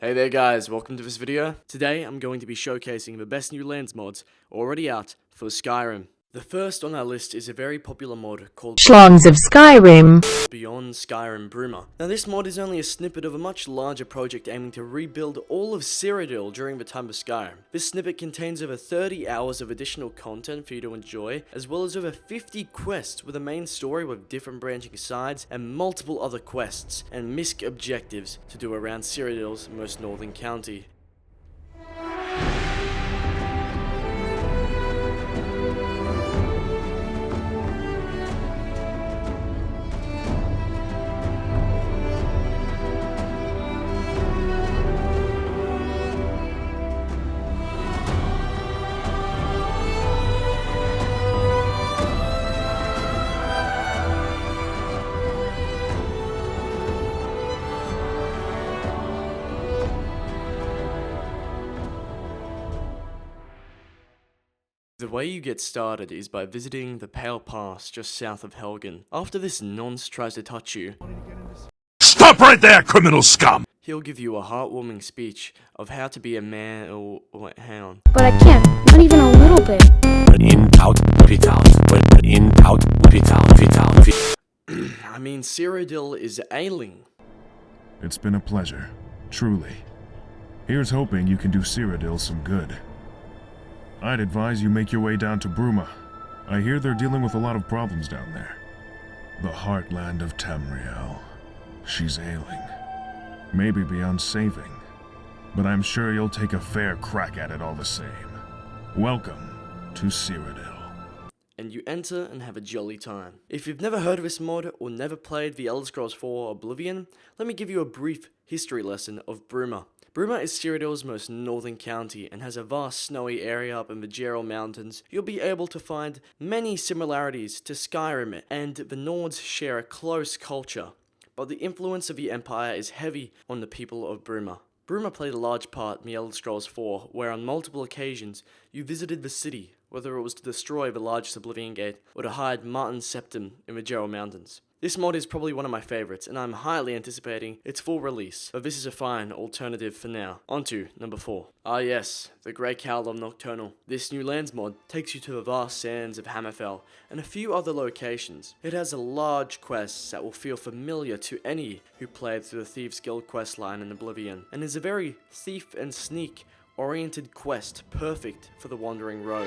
Hey there guys, welcome to this video. Today I'm going to be showcasing the best new lands mods already out for Skyrim. The first on our list is a very popular mod called Schlongs of Skyrim. Beyond Skyrim Bruma. Now this mod is only a snippet of a much larger project aiming to rebuild all of Cyrodiil during the time of Skyrim. This snippet contains over 30 hours of additional content for you to enjoy, as well as over 50 quests with a main story with different branching sides and multiple other quests and misc objectives to do around Cyrodiil's most northern county. The way you get started is by visiting the Pale Pass just south of Helgen. After this nonce tries to touch you, Stop right there, criminal scum! He'll give you a heartwarming speech of how to be a man or hang on. But I can't, not even a little bit. I mean, Cyrodiil is ailing. It's been a pleasure, truly. Here's hoping you can do Cyrodiil some good. I'd advise you make your way down to Bruma. I hear they're dealing with a lot of problems down there. The heartland of Tamriel. She's ailing. Maybe beyond saving. But I'm sure you'll take a fair crack at it all the same. Welcome to Cyrodiil. And you enter and have a jolly time. If you've never heard of this mod or never played the Elder Scrolls 4 Oblivion, let me give you a brief history lesson of Bruma. Bruma is Cyrodiil's most northern county and has a vast snowy area up in the Gerald Mountains. You'll be able to find many similarities to Skyrim, and the Nords share a close culture, but the influence of the Empire is heavy on the people of Bruma. Bruma played a large part in the Elder Scrolls 4, where on multiple occasions you visited the city, whether it was to destroy the largest Oblivion Gate or to hide Martin's Septum in the Gerald Mountains. This mod is probably one of my favorites, and I'm highly anticipating its full release, but this is a fine alternative for now. On to number 4. Ah yes, the Great Cowl of Nocturnal. This new lands mod takes you to the vast sands of Hammerfell and a few other locations. It has a large quests that will feel familiar to any who played through the Thieves Guild questline in Oblivion, and is a very thief and sneak oriented quest, perfect for the wandering rogue.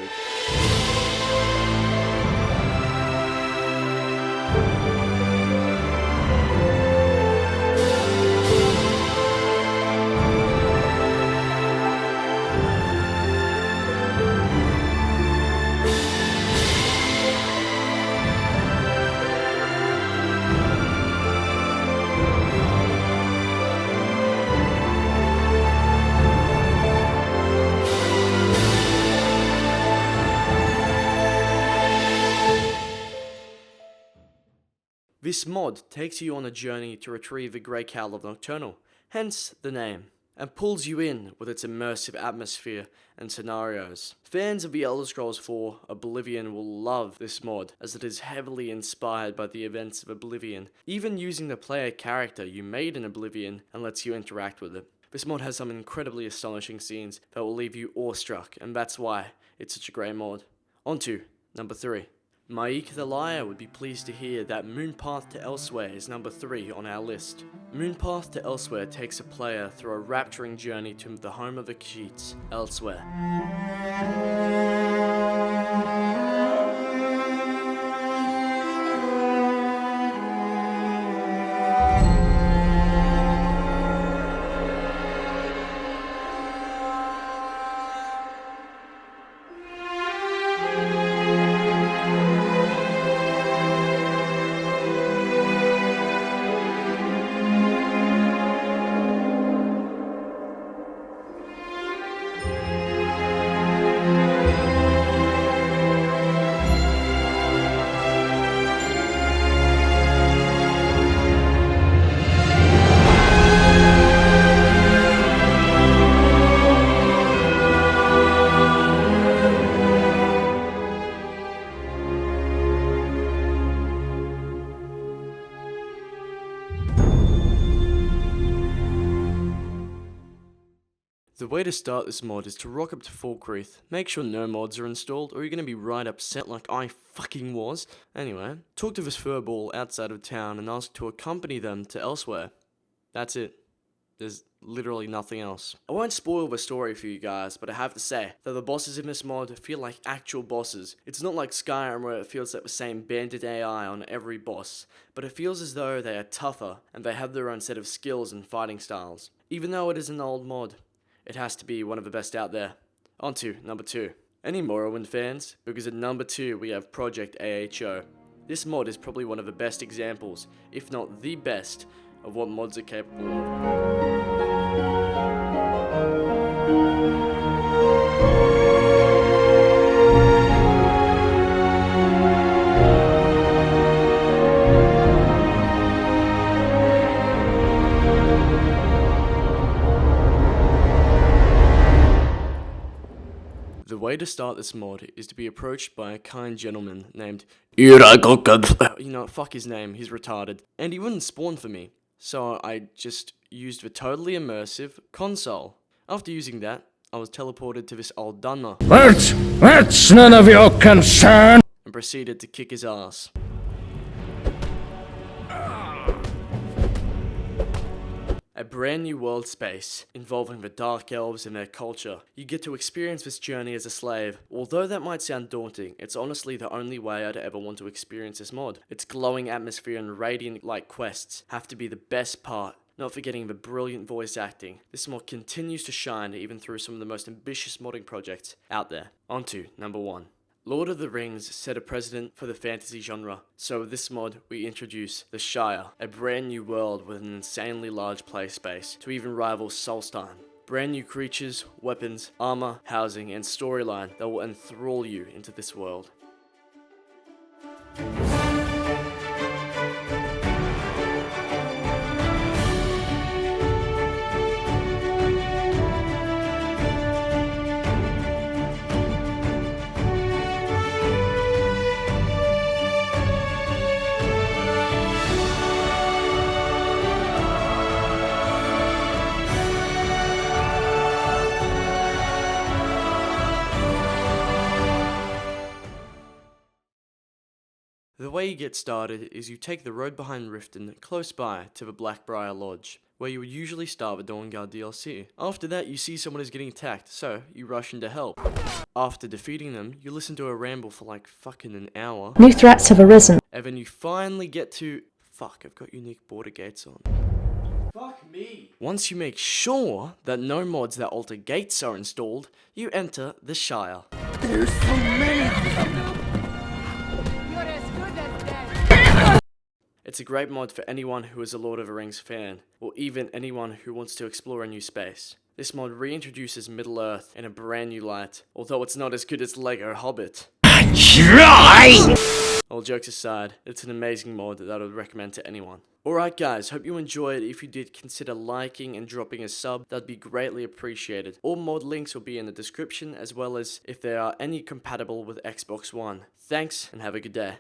This mod takes you on a journey to retrieve the Great Cowl of Nocturnal, hence the name, and pulls you in with its immersive atmosphere and scenarios. Fans of the Elder Scrolls 4 Oblivion will love this mod, as it is heavily inspired by the events of Oblivion, even using the player character you made in Oblivion and lets you interact with it. This mod has some incredibly astonishing scenes that will leave you awestruck, and that's why it's such a great mod. On to number 3. Maik the Liar would be pleased to hear that Moonpath to Elsweyr is number 3 on our list. Moonpath to Elsweyr takes a player through a rapturing journey to the home of the Keats, Elsweyr. The way to start this mod is to rock up to Falkreath, make sure no mods are installed or you're going to be right upset like I fucking was. Anyway, talk to this furball outside of town and ask to accompany them to Elsweyr. That's it. There's literally nothing else. I won't spoil the story for you guys, but I have to say that the bosses in this mod feel like actual bosses. It's not like Skyrim where it feels like the same bandit AI on every boss, but it feels as though they are tougher and they have their own set of skills and fighting styles. Even though it is an old mod, it has to be one of the best out there. On to number 2. Any Morrowind fans? Because at number 2 we have Project AHO. This mod is probably one of the best examples, if not the best, of what mods are capable of. The way to start this mod is to be approached by a kind gentleman named you know, fuck his name, he's retarded. And he wouldn't spawn for me, so I just used the totally immersive console. After using that, I was teleported to this old Dunmer That's none of your concern! and proceeded to kick his ass. A brand new world space, involving the Dark Elves and their culture. You get to experience this journey as a slave. Although that might sound daunting, it's honestly the only way I'd ever want to experience this mod. Its glowing atmosphere and radiant light quests have to be the best part, not forgetting the brilliant voice acting. This mod continues to shine even through some of the most ambitious modding projects out there. On to number 1. Lord of the Rings set a precedent for the fantasy genre, so with this mod we introduce the Shire, a brand new world with an insanely large play space to even rival Solstheim. Brand new creatures, weapons, armor, housing, and storyline that will enthrall you into this world. The way you get started is you take the road behind Riften close by to the Blackbriar Lodge, where you would usually start with Dawnguard DLC. After that, you see someone is getting attacked, so you rush in to help. After defeating them, you listen to a ramble for like fucking an hour, New threats have arisen. and then you finally get to... Fuck, I've got unique border gates on. Fuck me! Once you make sure that no mods that alter gates are installed, you enter the Shire. It's a great mod for anyone who is a Lord of the Rings fan, or even anyone who wants to explore a new space. This mod reintroduces Middle-earth in a brand new light, although it's not as good as LEGO Hobbit. All jokes aside, it's an amazing mod that I would recommend to anyone. Alright guys, hope you enjoyed. If you did, consider liking and dropping a sub, that'd be greatly appreciated. All mod links will be in the description, as well as if they are any compatible with Xbox One. Thanks, and have a good day.